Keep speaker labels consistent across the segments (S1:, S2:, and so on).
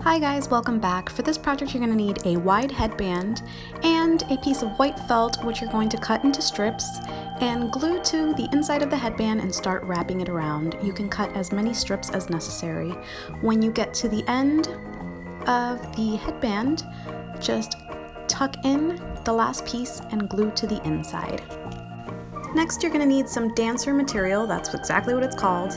S1: Hi guys, welcome back. For this project you're going to need a wide headband and a piece of white felt which you're going to cut into strips and glue to the inside of the headband and start wrapping it around. You can cut as many strips as necessary. When you get to the end of the headband, just tuck in the last piece and glue to the inside. Next, you're going to need some dancer material, that's exactly what it's called,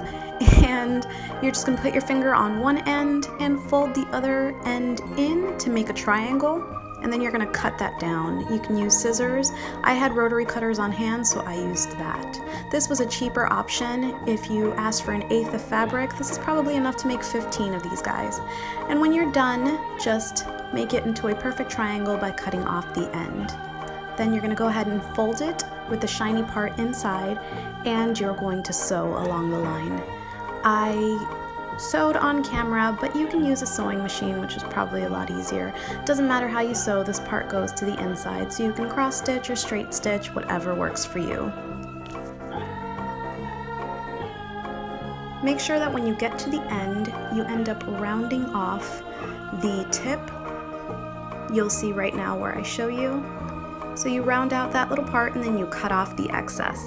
S1: and you're just going to put your finger on one end and fold the other end in to make a triangle, and then you're going to cut that down. You can use scissors. I had rotary cutters on hand, so I used that. This was a cheaper option. If you ask for 1/8 of fabric, this is probably enough to make 15 of these guys. And when you're done, just make it into a perfect triangle by cutting off the end. Then you're going to go ahead and fold it with the shiny part inside, and you're going to sew along the line. I sewed on camera, but you can use a sewing machine, which is probably a lot easier. Doesn't matter how you sew, this part goes to the inside, so you can cross stitch or straight stitch, whatever works for you. Make sure that when you get to the end, you end up rounding off the tip. You'll see right now where I show you. So you round out that little part and then you cut off the excess.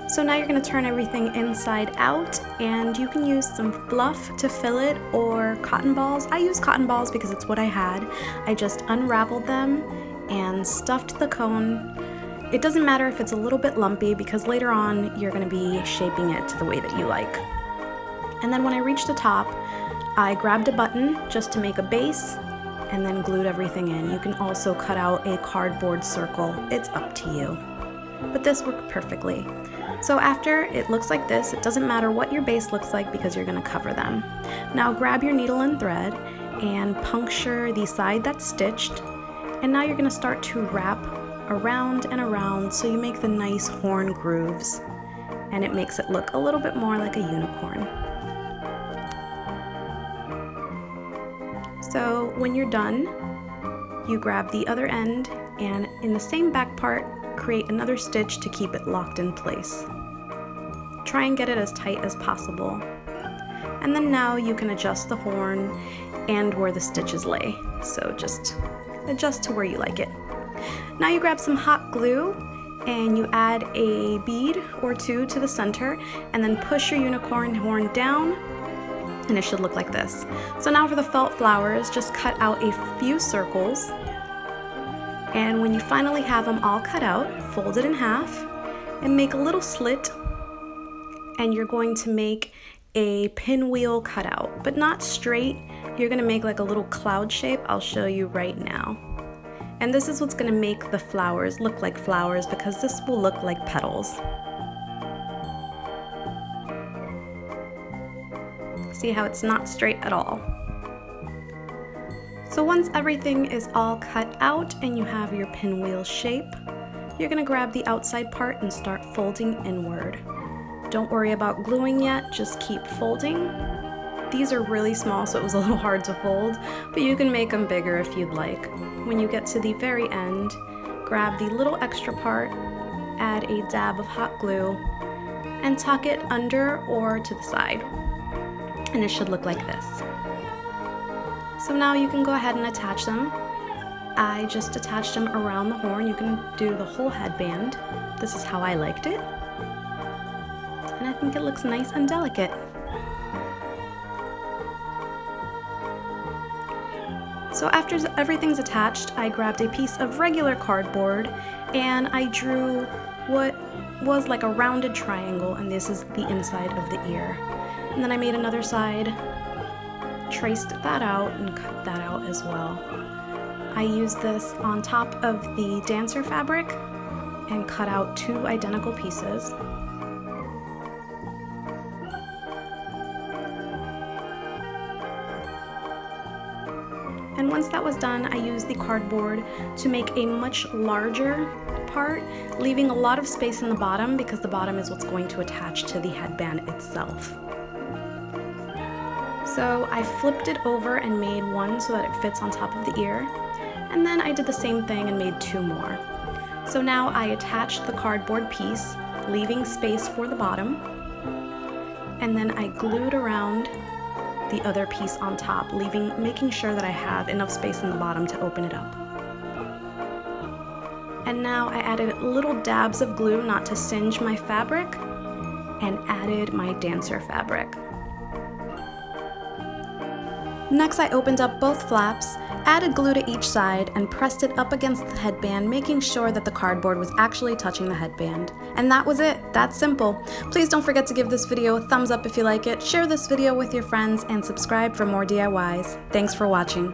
S1: So now you're going to turn everything inside out, and you can use some fluff to fill it or cotton balls. I use cotton balls because it's what I had. I just unraveled them and stuffed the cone. It doesn't matter if it's a little bit lumpy because later on you're going to be shaping it to the way that you like. And then when I reached the top, I grabbed a button just to make a base and then glued everything in. You can also cut out a cardboard circle. It's up to you. But this worked perfectly. So after it looks like this, it doesn't matter what your base looks like because you're going to cover them. Now grab your needle and thread and puncture the side that's stitched. And now you're going to start to wrap around and around so you make the nice horn grooves. And it makes it look a little bit more like a unicorn. So when you're done, you grab the other end and in the same back part, create another stitch to keep it locked in place. Try and get it as tight as possible. And then now you can adjust the horn and where the stitches lay. So just adjust to where you like it. Now you grab some hot glue and you add a bead or two to the center and then push your unicorn horn down, and it should look like this. So now for the felt flowers, just cut out a few circles, and when you finally have them all cut out, fold it in half and make a little slit, and you're going to make a pinwheel cutout, but not straight. You're gonna make like a little cloud shape. I'll show you right now. And this is what's gonna make the flowers look like flowers because this will look like petals. See how it's not straight at all. So once everything is all cut out and you have your pinwheel shape, you're going to grab the outside part and start folding inward. Don't worry about gluing yet, just keep folding. These are really small, so it was a little hard to fold, but you can make them bigger if you'd like. When you get to the very end, grab the little extra part, add a dab of hot glue, and tuck it under or to the side. And it should look like this. So now you can go ahead and attach them. I just attached them around the horn. You can do the whole headband. This is how I liked it. And I think it looks nice and delicate. So after everything's attached, I grabbed a piece of regular cardboard and I drew what was like a rounded triangle, and this is the inside of the ear. And then I made another side, traced that out, and cut that out as well. I used this on top of the dancer fabric and cut out 2 identical pieces. And once that was done, I used the cardboard to make a much larger part, leaving a lot of space in the bottom because the bottom is what's going to attach to the headband itself. So I flipped it over and made one so that it fits on top of the ear, and then I did the same thing and made 2 more. So now I attached the cardboard piece, leaving space for the bottom, and then I glued around the other piece on top, making sure that I have enough space in the bottom to open it up. And now I added little dabs of glue not to singe my fabric, and added my dancer fabric. Next, I opened up both flaps, added glue to each side, and pressed it up against the headband, making sure that the cardboard was actually touching the headband. And that was it. That's simple. Please don't forget to give this video a thumbs up if you like it, share this video with your friends, and subscribe for more DIYs. Thanks for watching.